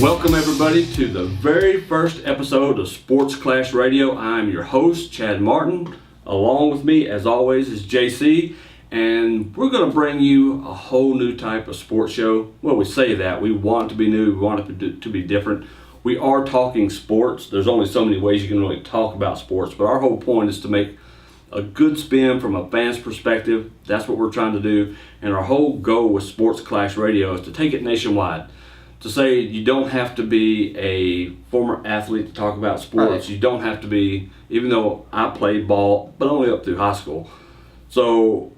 Welcome everybody to the very first episode of Sports Clash Radio. I'm your host, Chad Martin. Along with me, as always, is JC. And we're going to bring you a whole new type of sports show. Well, we say that. We want it to be new. We want it to be different. We are talking sports. There's only so many ways you can really talk about sports. But our whole point is to make a good spin from a fan's perspective. That's what we're trying to do. And our whole goal with Sports Clash Radio is to take it nationwide. To say you don't have to be a former athlete to talk about sports. Right. You don't have to be, even though I played ball, but only up through high school. So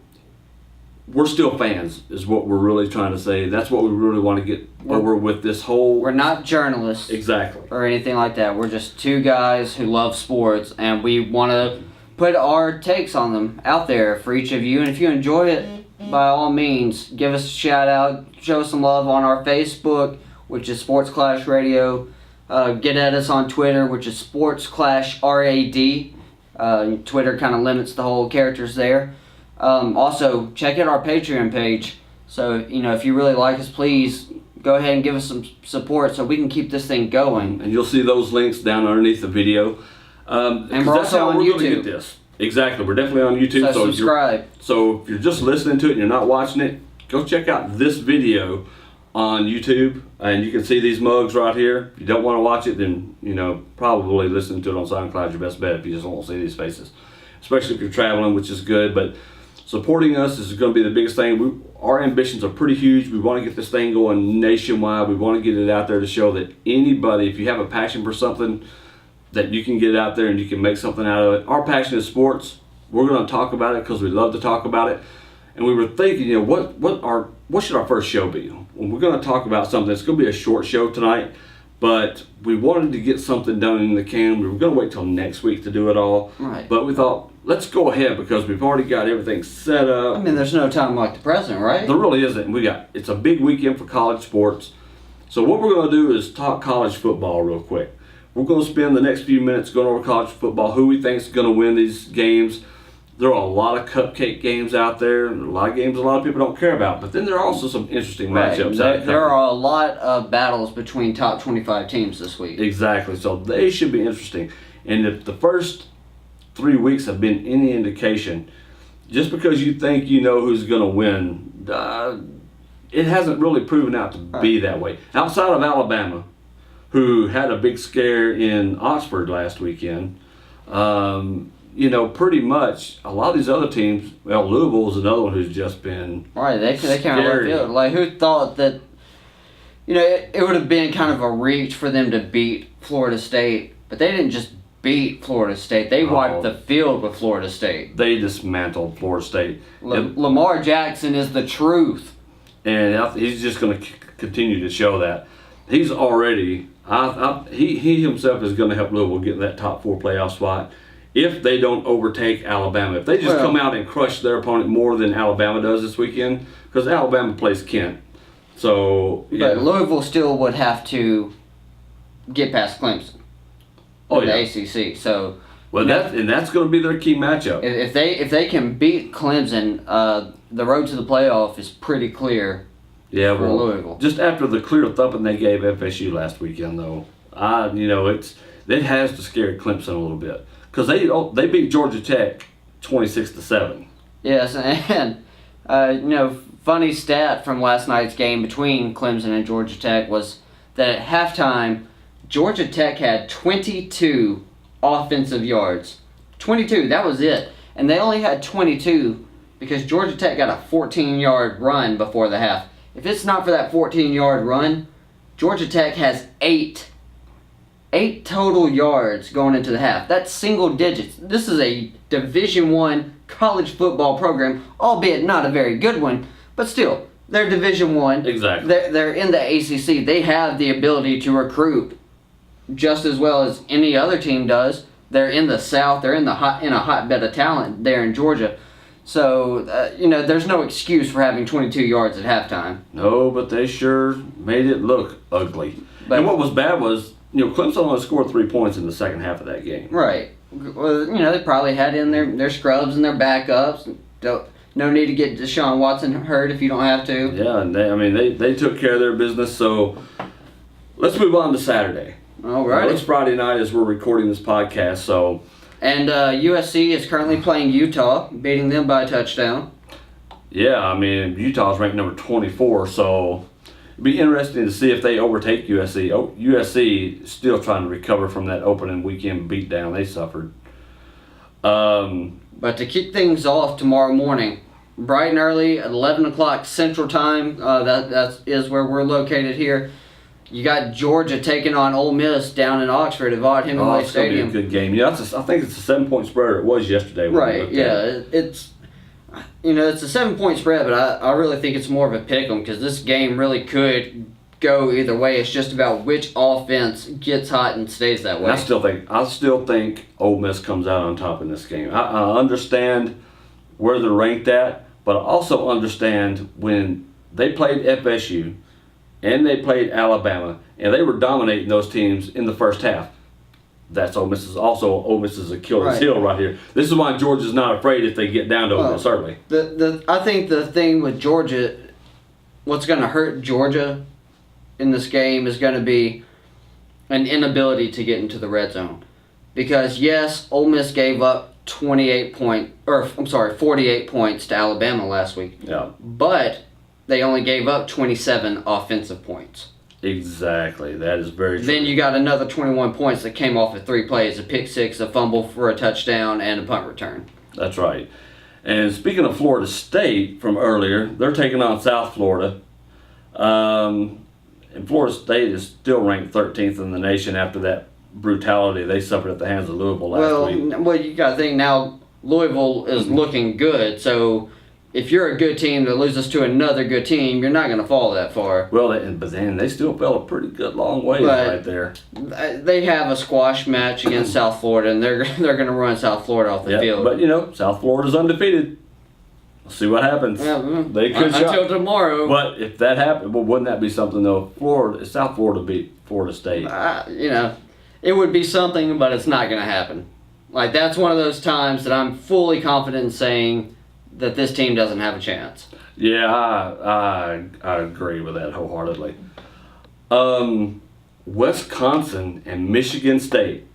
we're still fans is what we're really trying to say. That's what we really want to get over with this whole... We're not journalists. Exactly. Or anything like that. We're just two guys who love sports, and we want to put our takes on them out there for each of you. And if you enjoy it, by all means, give us a shout out, show us some love on our Facebook, which is Sports Clash Radio. Get at us on Twitter, which is Sports Clash RAD. Twitter kind of limits the whole characters there. Also, check out our Patreon page. So, if you really like us, please go ahead and give us some support so we can keep this thing going. And you'll see those links down underneath the video. And we're also on YouTube. Get this. Exactly, we're definitely on YouTube. So subscribe. So if you're just listening to it and you're not watching it, go check out this video on YouTube, and you can see these mugs right here. If you don't want to watch it, then probably listening to it on SoundCloud is your best bet if you just don't want to see these faces, especially if you're traveling, which is good. But supporting us is going to be the biggest thing. Our ambitions are pretty huge. We want to get this thing going nationwide. We want to get it out there to show that anybody, if you have a passion for something, that you can get out there and you can make something out of it. Our passion is sports. We're going to talk about it because we love to talk about it. And we were thinking, what should our first show be? Well, we're going to talk about something. It's going to be a short show tonight, but we wanted to get something done in the can. We were going to wait till next week to do it all. Right. But we thought, let's go ahead because we've already got everything set up. I mean, there's no time like the present, right? There really isn't. It's a big weekend for college sports. So what we're going to do is talk college football real quick. We're going to spend the next few minutes going over college football, who we think is going to win these games. There are a lot of cupcake games out there, and a lot of games a lot of people don't care about. But then there are also some interesting matchups. There are a lot of battles between top 25 teams this week. Exactly. So they should be interesting. And if the first 3 weeks have been any indication, just because you think you know who's going to win, it hasn't really proven out to be that way. Outside of Alabama, who had a big scare in Oxford last weekend, pretty much a lot of these other teams, Louisville is another one who's just been right. They kind of left field. Like, who thought that, it would have been kind of a reach for them to beat Florida State, but they didn't just beat Florida State. They wiped the field with Florida State. They dismantled Florida State. Lamar Jackson is the truth. And he's just going to continue to show that. He's already, he himself is going to help Louisville get in that top 4 playoff spot if they don't overtake Alabama. If they just come out and crush their opponent more than Alabama does this weekend, because Alabama plays Kent. So, But Louisville still would have to get past Clemson in the ACC. So, that's going to be their key matchup. If they can beat Clemson, the road to the playoff is pretty clear. Yeah, for Louisville. Just after the clear thumping they gave FSU last weekend, though, it has to scare Clemson a little bit because they beat Georgia Tech 26-7. Yes, and funny stat from last night's game between Clemson and Georgia Tech was that at halftime, Georgia Tech had 22 offensive yards. 22, that was it, and they only had 22 because Georgia Tech got a 14-yard run before the half. If it's not for that 14-yard run, Georgia Tech has 8 total yards going into the half. That's single digits. This is a Division I college football program, albeit not a very good one, but still, they're Division I. Exactly. They're in the ACC. They have the ability to recruit just as well as any other team does. They're in the South. They're in a hotbed of talent there in Georgia. So, there's no excuse for having 22 yards at halftime. No, but they sure made it look ugly. And what was bad was, Clemson only scored 3 points in the second half of that game. Right. Well, they probably had in their scrubs and their backups. No need to get Deshaun Watson hurt if you don't have to. Yeah, and they took care of their business. So let's move on to Saturday. All right. It's Friday night as we're recording this podcast, so. And USC is currently playing Utah, beating them by a touchdown. Yeah, I mean, Utah's ranked number 24, so it'd be interesting to see if they overtake USC. USC is still trying to recover from that opening weekend beatdown they suffered. But to kick things off tomorrow morning, bright and early at 11 o'clock Central Time, that is where we're located here. You got Georgia taking on Ole Miss down in Oxford at Vaught Hemingway It's going to Stadium. be a good game. Yeah, I think it's a 7-point spread. It was yesterday. When we Right, looked yeah. at it. It's a 7-point spread, but I really think it's more of a pick 'em because this game really could go either way. It's just about which offense gets hot and stays that way. I still think Ole Miss comes out on top in this game. I understand where they're ranked at, but I also understand when they played FSU and they played Alabama, and they were dominating those teams in the first half. That's Ole Miss's Achilles Right. heel right here. This is why Georgia's not afraid if they get down to Ole Miss early. I think the thing with Georgia, what's going to hurt Georgia in this game is going to be an inability to get into the red zone. Because yes, Ole Miss gave up 48 points to Alabama last week. Yeah, But they only gave up 27 offensive points. exactly. That is very true. Then you got another 21 points that came off of 3 plays, a pick six, a fumble for a touchdown, and a punt return. That's right. And speaking of Florida State from earlier, they're taking on South Florida. And Florida State is still ranked 13th in the nation after that brutality they suffered at the hands of Louisville last week. Well, you got to think now Louisville is looking good, so if you're a good team that loses to another good team, you're not going to fall that far. Well, but then they still fell a pretty good long way But- right there. They have a squash match against South Florida, and they're going to run South Florida off the Yeah, field. but South Florida's undefeated. We'll see what happens. They could until tomorrow. But if that happened, well, wouldn't that be something though? South Florida beat Florida State. It would be something, but it's not going to happen. Like, that's one of those times that I'm fully confident in saying that this team doesn't have a chance. Yeah, I agree with that wholeheartedly. Wisconsin and Michigan State.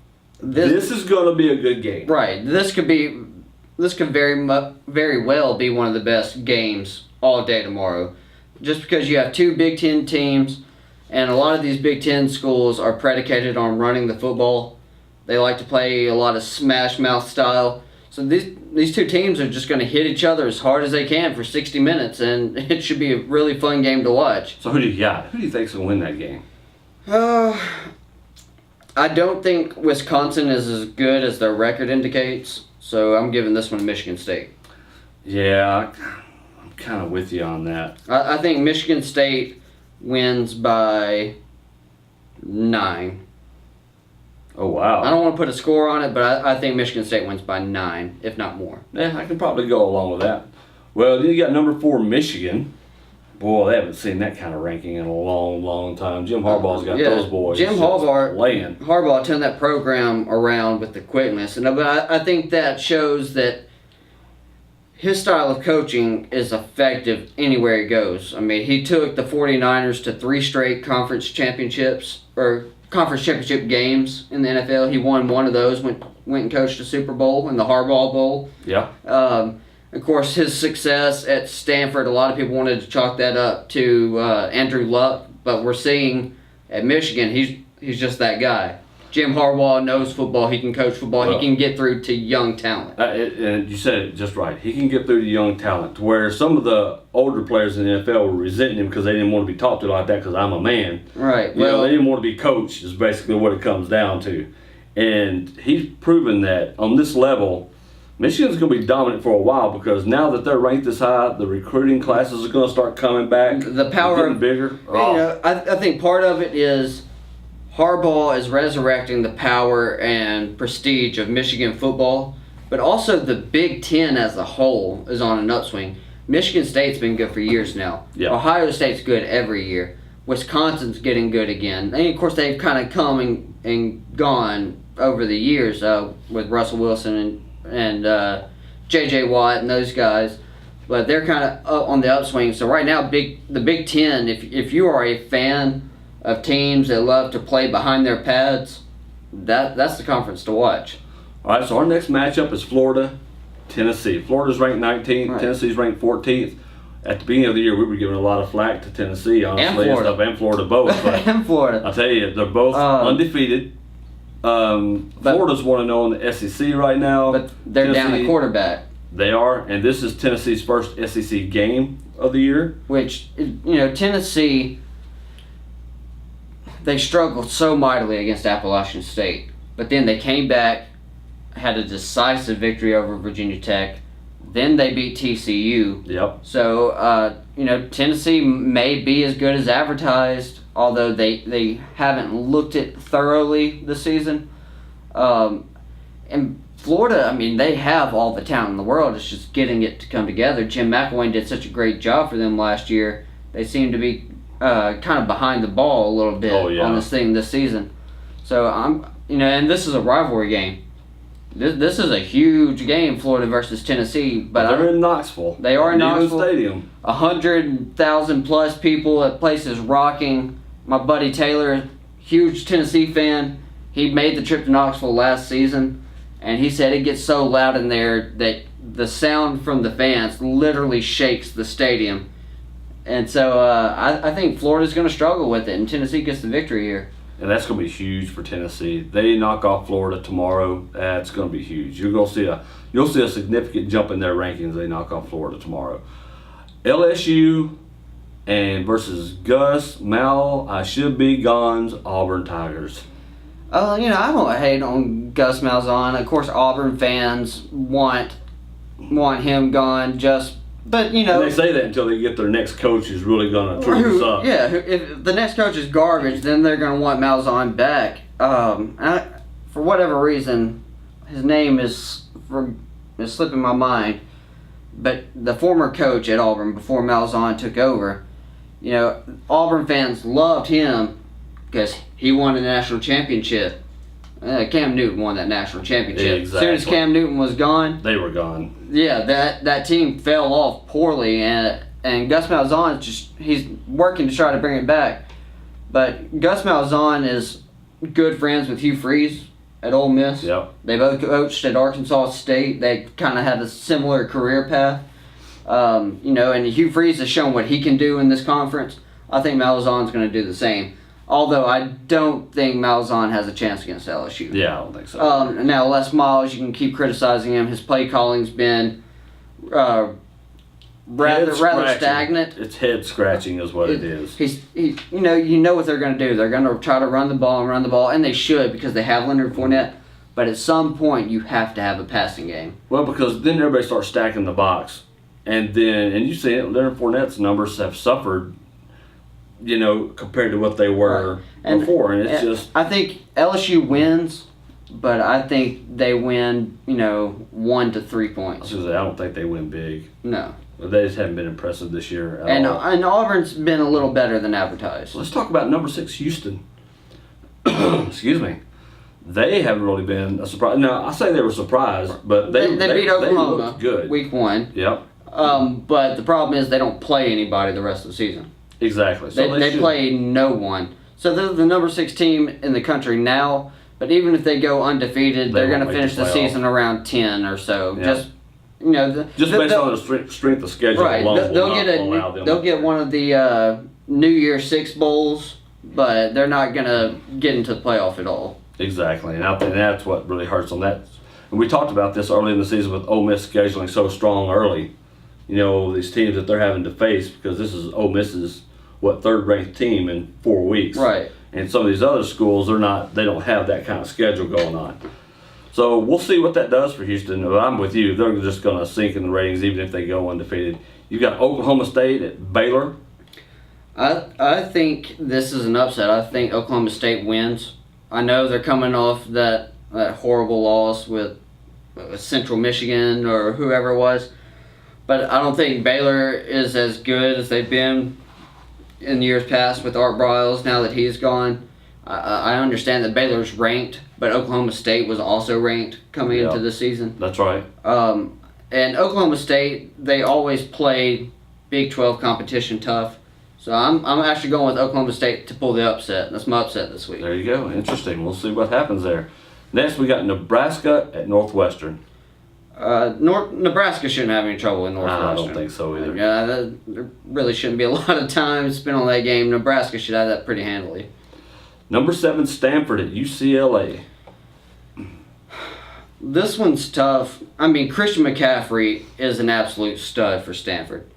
This is going to be a good game. Right. This could very well be one of the best games all day tomorrow. Just because you have two Big Ten teams, and a lot of these Big Ten schools are predicated on running the football. They like to play a lot of smash mouth style. So these two teams are just going to hit each other as hard as they can for 60 minutes, and it should be a really fun game to watch. So who do you got? Who do you think's going to win that game? I don't think Wisconsin is as good as their record indicates, so I'm giving this one to Michigan State. Yeah, I'm kind of with you on that. I think Michigan State wins by 9. Oh, wow. I don't want to put a score on it, but I think Michigan State wins by 9, if not more. Yeah, I can probably go along with that. Well, then you got number 4, Michigan. Boy, they haven't seen that kind of ranking in a long, long time. Jim Harbaugh's got those boys. Jim just Harbaugh laying. Harbaugh turned that program around with the quickness, but I think that shows that his style of coaching is effective anywhere he goes. I mean, he took the 49ers to 3 straight conference championship games in the NFL. He won one of those, went and coached a Super Bowl in the Harbaugh Bowl. Yeah. Of course, his success at Stanford, a lot of people wanted to chalk that up to Andrew Luck, but we're seeing at Michigan, he's just that guy. Jim Harbaugh knows football. He can coach football. He can get through to young talent. And you said it just right. He can get through to young talent, to where some of the older players in the NFL were resenting him because they didn't want to be talked to like that because I'm a man. Right. They didn't want to be coached is basically what it comes down to. And he's proven that on this level, Michigan's going to be dominant for a while because now that they're ranked this high, the recruiting classes are going to start coming back. The power getting bigger. I think part of it is Harbaugh is resurrecting the power and prestige of Michigan football, but also the Big Ten as a whole is on an upswing. Michigan State's been good for years now. Yeah. Ohio State's good every year. Wisconsin's getting good again. And of course, they've kind of come and gone over the years with Russell Wilson and J.J. Watt and those guys. But they're kind of on the upswing. So right now, the Big Ten, if you are a fan of teams that love to play behind their pads, that's the conference to watch. All right, so our next matchup is Florida, Tennessee. Florida's ranked 19th, Right. Tennessee's ranked 14th. At the beginning of the year, we were giving a lot of flack to Tennessee, honestly, Florida. and Florida both. But In Florida. I'll tell you, they're both undefeated. Florida's 1-0 in the SEC right now. But they're down a Tennessee- quarterback, They are, and this is Tennessee's first SEC game of the year. which, Tennessee, they struggled so mightily against Appalachian State. But then they came back, had a decisive victory over Virginia Tech. Then they beat TCU. Yep. So, Tennessee may be as good as advertised, although they haven't looked it thoroughly this season. And Florida, they have all the talent in the world. It's just getting it to come together. Jim McElwain did such a great job for them last year. They seem to be kind of behind the ball a little bit on this thing this season. So and this is a rivalry game. This is a huge game, Florida versus Tennessee. But they're in Knoxville. They are in Neyland Knoxville. Stadium. 100,000 plus people. That place is rocking. My buddy Taylor, huge Tennessee fan. He made the trip to Knoxville last season, and he said it gets so loud in there that the sound from the fans literally shakes the stadium. And so I think Florida's going to struggle with it, and Tennessee gets the victory here. And that's going to be huge for Tennessee. They knock off Florida tomorrow. That's going to be huge. You'll see a significant jump in their rankings. They knock off Florida tomorrow. LSU and versus Gus Mal. I should be gone's Auburn Tigers. I don't hate on Gus Malzahn. Of course, Auburn fans want him gone. But And they say that until they get their next coach who's really going to trip us up. Yeah, if the next coach is garbage, then they're going to want Malzahn back. For whatever reason, his name is slipping my mind. But the former coach at Auburn, before Malzahn took over, Auburn fans loved him because he won a national championship. Cam Newton won that national championship. Exactly. As soon as Cam Newton was gone, They were gone. yeah, that team fell off poorly, and Gus Malzahn he's working to try to bring it back. But Gus Malzahn is good friends with Hugh Freeze at Ole Miss. Yep. They both coached at Arkansas State. They kind of had a similar career path. And Hugh Freeze has shown what he can do in this conference. I think Malzahn's going to do the same. Although I don't think Malzahn has a chance against LSU. Yeah, I don't think so. Now, Les Miles, you can keep criticizing him. His play calling's been rather stagnant. It's head scratching is what it is. You know what they're going to do. They're going to try to run the ball, and they should because they have Leonard Fournette. But at some point, you have to have a passing game. Well, because then everybody starts stacking the box, and you see it. Leonard Fournette's numbers have suffered, compared to what they were before, and it's just. I think LSU wins, but I think they win, 1 to 3 points. I don't think they win big. No. They just haven't been impressive this year at And all. Auburn's been a little better than advertised. Let's talk about number 6 Houston. Excuse me. They haven't really been a surprise. Now, I say they were surprised, but they beat Oklahoma They looked good. week 1. Yep. But the problem is they don't play anybody the rest of the season. Exactly. So They play no one. So they're the number 6 team in the country now, but even if they go undefeated, they're going to won't finish make the the playoff. season around 10 or so. Yeah. Just based on the strength of schedule right. alone, They'll get one of the New Year 6 bowls, but they're not going to get into the playoff at all. Exactly, and I think that's what really hurts on that. And we talked about this early in the season with Ole Miss scheduling so strong early. These teams that they're having to face because this is Ole Miss's third-ranked team in 4 weeks. Right. And some of these other schools, they don't have that kind of schedule going on. So we'll see what that does for Houston. But I'm with you. They're just going to sink in the ratings even if they go undefeated. You got Oklahoma State at Baylor. I think this is an upset. I think Oklahoma State wins. I know they're coming off that horrible loss with Central Michigan or whoever it was, but I don't think Baylor is as good as they've been in years past with Art Briles now that he's gone. I understand that Baylor's ranked, but Oklahoma State was also ranked coming into the season. That's right. And Oklahoma State, they always played Big 12 competition tough. So I'm actually going with Oklahoma State to pull the upset. That's my upset this week. There you go. Interesting. We'll see what happens there. Next, we got Nebraska at Northwestern. Nebraska shouldn't have any trouble in Northwestern. I don't think so either. There really shouldn't be a lot of time spent on that game. Nebraska should have that pretty handily. Number 7, Stanford at UCLA. This one's tough. I mean, Christian McCaffrey is an absolute stud for Stanford.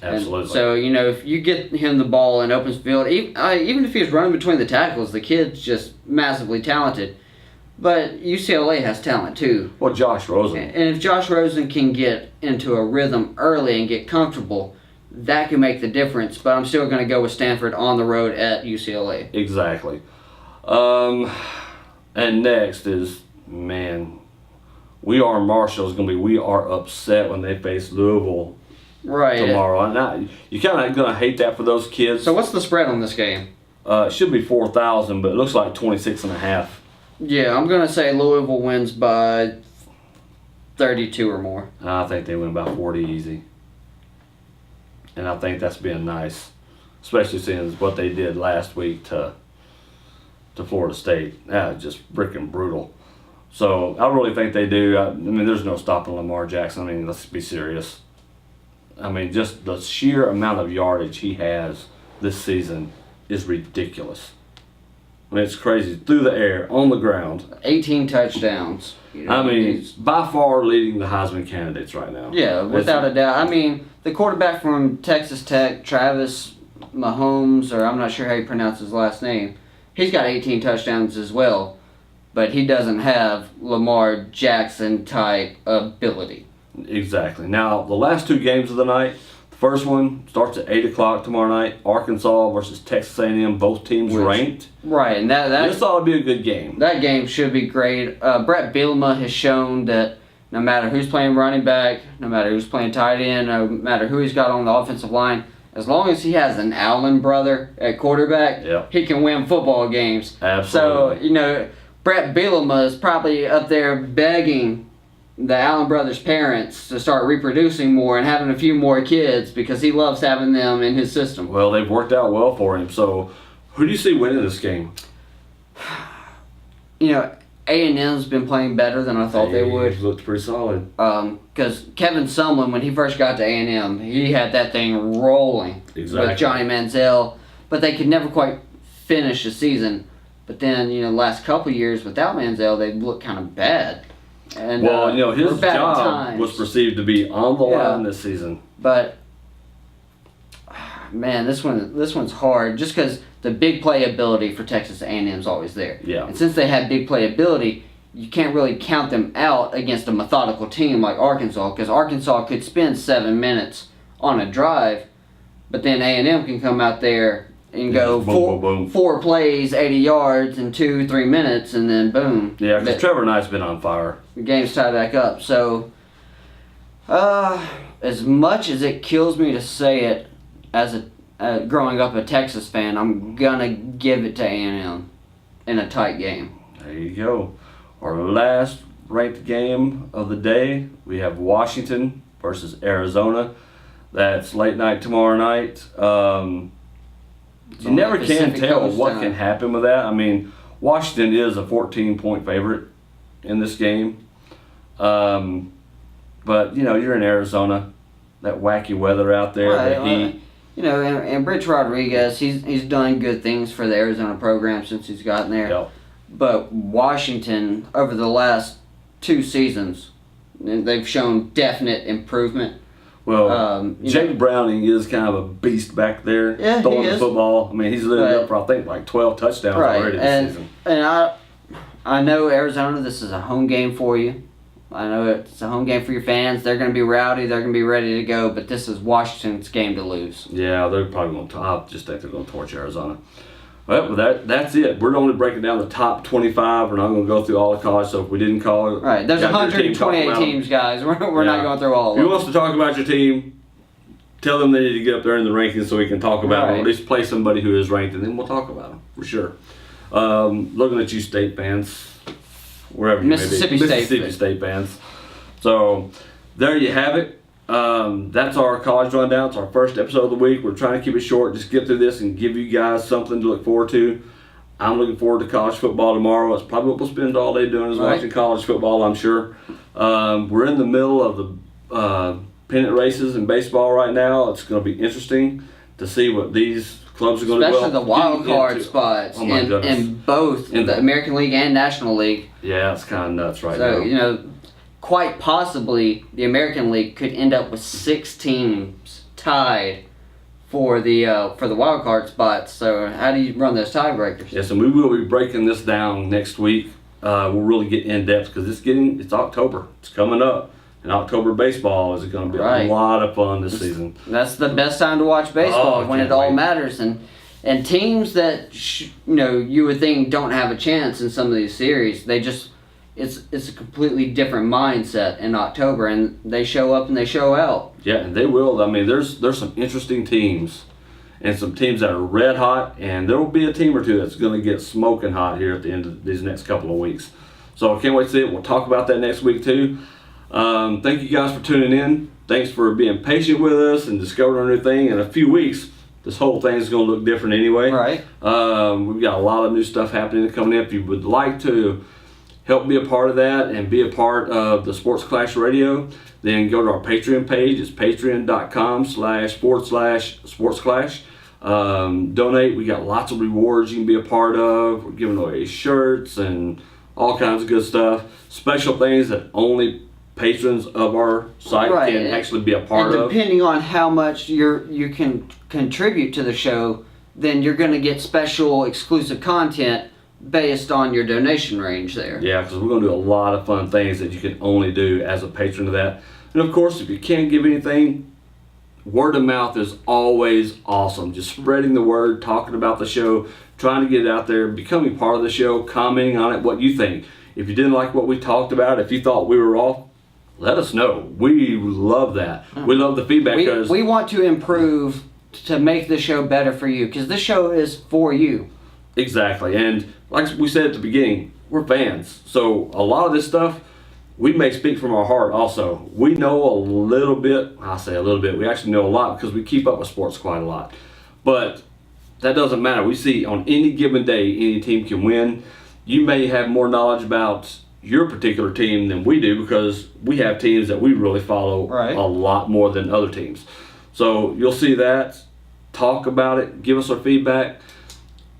Absolutely. And so, if you get him the ball in open field, even if he's running between the tackles, the kid's just massively talented. But UCLA has talent too. Well, Josh Rosen. And if Josh Rosen can get into a rhythm early and get comfortable, that can make the difference. But I'm still going to go with Stanford on the road at UCLA. Exactly. And next is, We Are Upset when they face Louisville tomorrow. And you kind of going to hate that for those kids. So what's the spread on this game? It should be 4,000, but it looks like 26.5. Yeah, I'm going to say Louisville wins by 32 or more. I think they win by 40 easy. And I think that's being nice, especially seeing what they did last week to Florida State. Just freaking brutal. So I really think they do. There's no stopping Lamar Jackson. Let's be serious. Just the sheer amount of yardage he has this season is ridiculous. It's crazy. Through the air, on the ground. 18 touchdowns. By far leading the Heisman candidates right now. Yeah, without a doubt. The quarterback from Texas Tech, Travis Mahomes, or I'm not sure how you pronounce his last name, he's got 18 touchdowns as well, but he doesn't have Lamar Jackson type ability. Exactly. Now, the last 2 games of the night, the first one starts at 8 o'clock tomorrow night. Arkansas versus Texas A&M, both teams ranked. Right, and this ought to be a good game. That game should be great. Brett Bielema has shown that no matter who's playing running back, no matter who's playing tight end, no matter who he's got on the offensive line, as long as he has an Allen brother at quarterback, he can win football games. Absolutely. So, Brett Bielema is probably up there begging the Allen brothers' parents to start reproducing more and having a few more kids because he loves having them in his system. Well, they've worked out well for him. So, who do you see winning this game? A&M's been playing better than I thought they would. Looked pretty solid. Because Kevin Sumlin, when he first got to A&M, he had that thing rolling with Johnny Manziel, but they could never quite finish the season. But then, last couple years without Manziel, they looked kind of bad. And, his job was perceived to be on the line this season. But man, this one's hard just because the big playability for Texas A&M is always there. Yeah. And since they have big playability, you can't really count them out against a methodical team like Arkansas, because Arkansas could spend 7 minutes on a drive, but then A&M can come out there and go boom. 4 plays, 80 yards in 2-3 minutes, and then boom. Yeah, because Trevor Knight's been on fire. The game's tied back up. So, as much as it kills me to say it, as growing up a Texas fan, I'm gonna give it to A&M in a tight game. There you go. Our last ranked game of the day, we have Washington versus Arizona. That's late night tomorrow night. You never can tell what can happen with that. Washington is a 14-point favorite in this game. But, you're in Arizona. That wacky weather out there, the heat. And Rich Rodriguez, he's done good things for the Arizona program since he's gotten there. Yep. But Washington, over the last 2 seasons, they've shown definite improvement. Well, Jake Browning is kind of a beast back there, throwing the football. He's lived up for, I think, like 12 touchdowns already this season. And I know Arizona, this is a home game for you. I know it's a home game for your fans. They're going to be rowdy. They're going to be ready to go. But this is Washington's game to lose. Yeah, they're probably going to. I just think they're going to torch Arizona. Well, that's it. We're only breaking down the top 25. We're not going to go through all the college. So if we didn't call it, right? There's 128 teams, guys. We're not going through all of them. If you want us to talk about your team, tell them they need to get up there in the rankings so we can talk about them, or at least play somebody who is ranked, and then we'll talk about them for sure. Looking at you, state fans. Wherever you Mississippi State fans. So there you have it. that's our college rundown. It's our first episode of the week. We're trying to keep it short, just get through this and give you guys something to look forward to. I'm looking forward to college football tomorrow. It's probably what we'll spend all day doing is watching college football, I'm sure. We're in the middle of the pennant races in baseball right now. It's going to be interesting to see what these clubs are going to do. Especially the wild card spots in both the American League and National League. Yeah, it's kind of nuts right now. So, quite possibly the American League could end up with 6 teams tied for the wild card spots. So how do you run those tiebreakers? Yes, and we will be breaking this down next week. We'll really get in depth because it's October. It's coming up. And October baseball is going to be a lot of fun this season. That's the best time to watch baseball when it all matters. And teams that you would think don't have a chance in some of these series, it's a completely different mindset in October, and they show up and they show out. Yeah, and they will. I mean, there's some interesting teams, and some teams that are red hot, and there will be a team or two that's going to get smoking hot here at the end of these next couple of weeks. So I can't wait to see it. We'll talk about that next week too. Thank you guys for tuning in. Thanks for being patient with us and discovering a new thing. In a few weeks, this whole thing is going to look different anyway. Right. We've got a lot of new stuff happening and coming in. If you would like to help be a part of that and be a part of the Sports Clash Radio, then go to our Patreon page. It's patreon.com//sportsclash. Donate. We got lots of rewards you can be a part of. We're giving away shirts and all kinds of good stuff. Special things that only patrons of our site can actually be a part of. Depending on how much you can contribute to the show, then you're going to get special exclusive content based on your donation range there. Yeah, because we're going to do a lot of fun things that you can only do as a patron of that. And of course, if you can't give anything, word of mouth is always awesome. Just spreading the word, talking about the show, trying to get it out there, becoming part of the show, commenting on it, what you think. If you didn't like what we talked about, if you thought we were off, let us know. We love that. We love the feedback. We want to improve to make the show better for you, because this show is for you. Exactly. And like we said at the beginning, we're fans. So a lot of this stuff, we may speak from our heart also. We know a little bit. I say a little bit. We actually know a lot because we keep up with sports quite a lot. But that doesn't matter. We see on any given day, any team can win. You may have more knowledge about your particular team than we do because we have teams that we really follow a lot more than other teams. So you'll see that. Talk about it. Give us our feedback.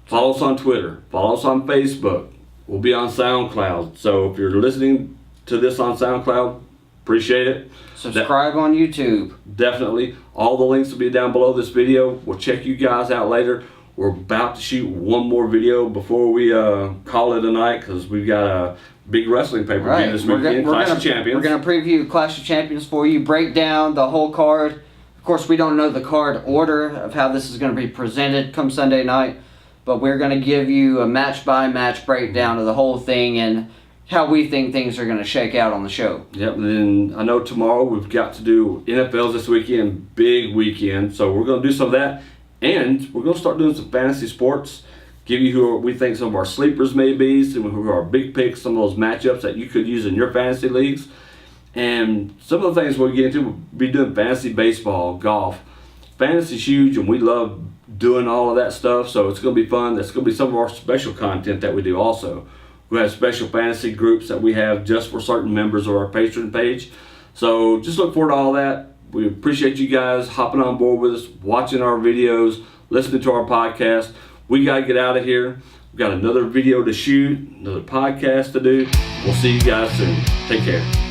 Follow us on Twitter. Follow us on Facebook. We'll be on SoundCloud. So if you're listening to this on SoundCloud, appreciate it. Subscribe on YouTube. Definitely. All the links will be down below this video. We'll check you guys out later. We're about to shoot one more video before we call it a night because we've got a big wrestling pay-per-view this weekend, Clash of Champions. We're going to preview Clash of Champions for you, break down the whole card. Of course, we don't know the card order of how this is going to be presented come Sunday night, but we're going to give you a match-by-match breakdown of the whole thing and how we think things are going to shake out on the show. Yep, and then I know tomorrow we've got to do NFL's this weekend, big weekend, so we're going to do some of that. And we're going to start doing some fantasy sports, give you who we think some of our sleepers may be, some who are our big picks, some of those matchups that you could use in your fantasy leagues. And some of the things we'll get into, we'll be doing fantasy baseball, golf. Fantasy's huge, and we love doing all of that stuff, so it's going to be fun. That's going to be some of our special content that we do also. We have special fantasy groups that we have just for certain members of our Patreon page. So just look forward to all that. We appreciate you guys hopping on board with us, watching our videos, listening to our podcast. We got to get out of here. We've got another video to shoot, another podcast to do. We'll see you guys soon. Take care.